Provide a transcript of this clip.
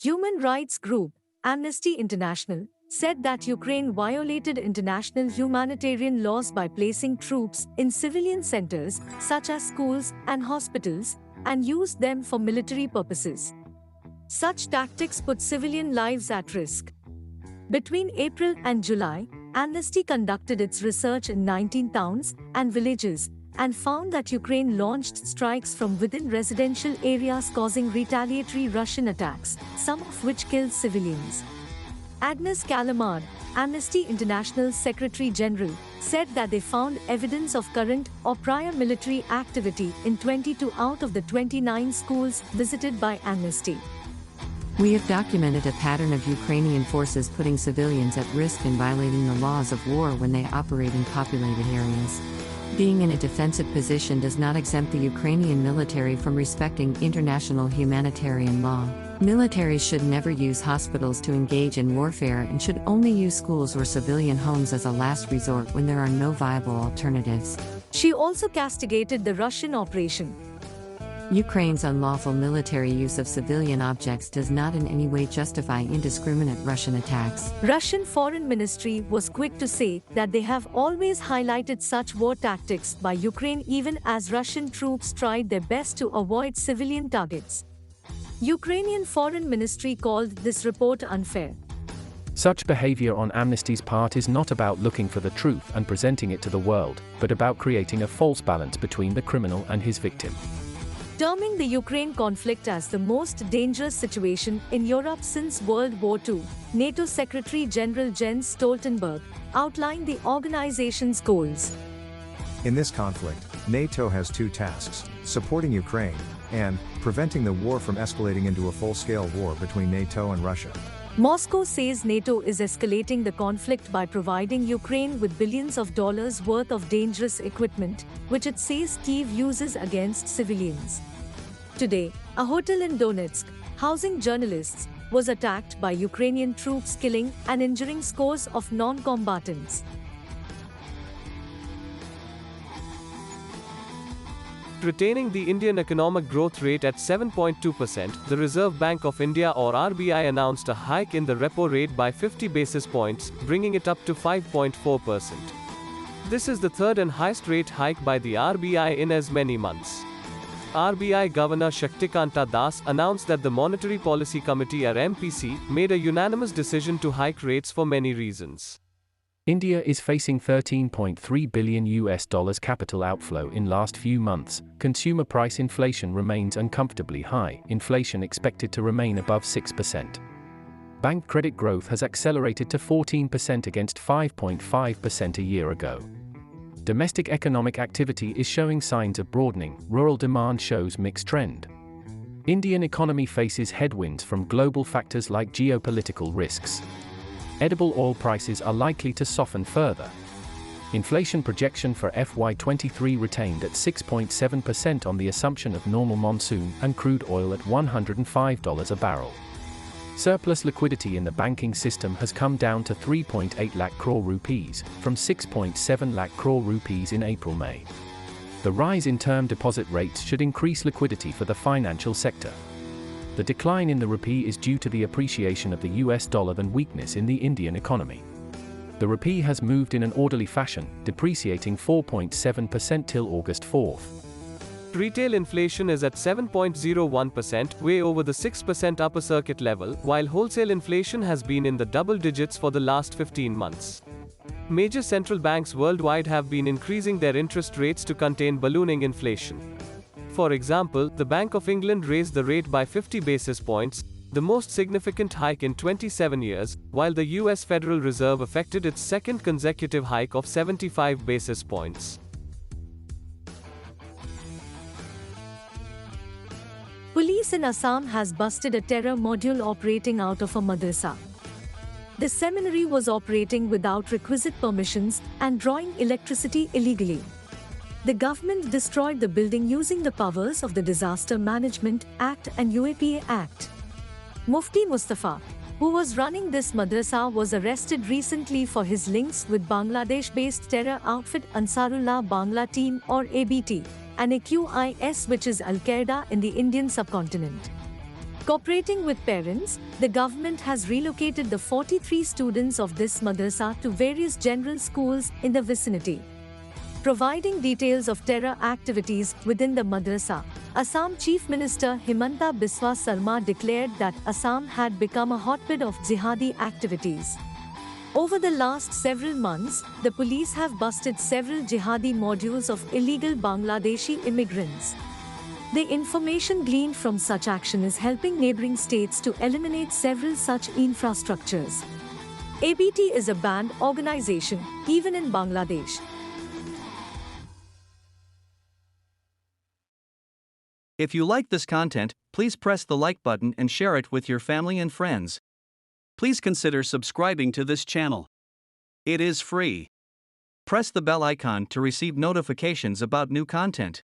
Human rights group Amnesty International said that Ukraine violated international humanitarian laws by placing troops in civilian centers such as schools and hospitals and used them for military purposes. Such tactics put civilian lives at risk. Between April and July, Amnesty conducted its research in 19 towns and villages and found that Ukraine launched strikes from within residential areas causing retaliatory Russian attacks, some of which killed civilians. Agnes Callamard, Amnesty International's Secretary General, said that they found evidence of current or prior military activity in 22 out of the 29 schools visited by Amnesty. We have documented a pattern of Ukrainian forces putting civilians at risk and violating the laws of war when they operate in populated areas. Being in a defensive position does not exempt the Ukrainian military from respecting international humanitarian law. Militaries should never use hospitals to engage in warfare and should only use schools or civilian homes as a last resort when there are no viable alternatives. She also castigated the Russian operation. Ukraine's unlawful military use of civilian objects does not in any way justify indiscriminate Russian attacks. Russian Foreign Ministry was quick to say that they have always highlighted such war tactics by Ukraine even as Russian troops tried their best to avoid civilian targets. Ukrainian Foreign Ministry called this report unfair. Such behavior on Amnesty's part is not about looking for the truth and presenting it to the world, but about creating a false balance between the criminal and his victim. Terming the Ukraine conflict as the most dangerous situation in Europe since World War II, NATO Secretary General Jens Stoltenberg outlined the organization's goals. In this conflict, NATO has two tasks: supporting Ukraine and preventing the war from escalating into a full-scale war between NATO and Russia. Moscow says NATO is escalating the conflict by providing Ukraine with billions of dollars worth of dangerous equipment, which it says Kyiv uses against civilians. Today, a hotel in Donetsk, housing journalists, was attacked by Ukrainian troops, killing and injuring scores of non-combatants. Retaining the Indian economic growth rate at 7.2%, the Reserve Bank of India or RBI announced a hike in the repo rate by 50 basis points, bringing it up to 5.4%. This is the third and highest rate hike by the RBI in as many months. RBI Governor Shaktikanta Das announced that the Monetary Policy Committee or MPC made a unanimous decision to hike rates for many reasons. India is facing $13.3 billion capital outflow in last few months. Consumer price inflation remains uncomfortably high, inflation expected to remain above 6%. Bank credit growth has accelerated to 14% against 5.5% a year ago. Domestic economic activity is showing signs of broadening, rural demand shows mixed trend. Indian economy faces headwinds from global factors like geopolitical risks. Edible oil prices are likely to soften further. Inflation projection for FY23 retained at 6.7% on the assumption of normal monsoon and crude oil at $105 a barrel. Surplus liquidity in the banking system has come down to 3.8 lakh crore rupees, from 6.7 lakh crore rupees in April-May. The rise in term deposit rates should increase liquidity for the financial sector. The decline in the rupee is due to the appreciation of the US dollar and weakness in the Indian economy. The rupee has moved in an orderly fashion, depreciating 4.7% till August 4th. Retail inflation is at 7.01%, way over the 6% upper circuit level, while wholesale inflation has been in the double digits for the last 15 months. Major central banks worldwide have been increasing their interest rates to contain ballooning inflation. For example, the Bank of England raised the rate by 50 basis points, the most significant hike in 27 years, while the US Federal Reserve effected its second consecutive hike of 75 basis points. Police in Assam has busted a terror module operating out of a madrasa. The seminary was operating without requisite permissions and drawing electricity illegally. The government destroyed the building using the powers of the Disaster Management Act and UAPA Act. Mufti Mustafa, who was running this madrasa, was arrested recently for his links with Bangladesh-based terror outfit Ansarullah Bangla Team or ABT, and AQIS, which is Al-Qaeda in the Indian subcontinent. Cooperating with parents, the government has relocated the 43 students of this madrasa to various general schools in the vicinity. Providing details of terror activities within the madrasa, Assam Chief Minister Himanta Biswa Sarma declared that Assam had become a hotbed of jihadi activities. Over the last several months, the police have busted several jihadi modules of illegal Bangladeshi immigrants. The information gleaned from such action is helping neighboring states to eliminate several such infrastructures. ABT is a banned organization, even in Bangladesh. If you like this content, please press the like button and share it with your family and friends. Please consider subscribing to this channel. It is free. Press the bell icon to receive notifications about new content.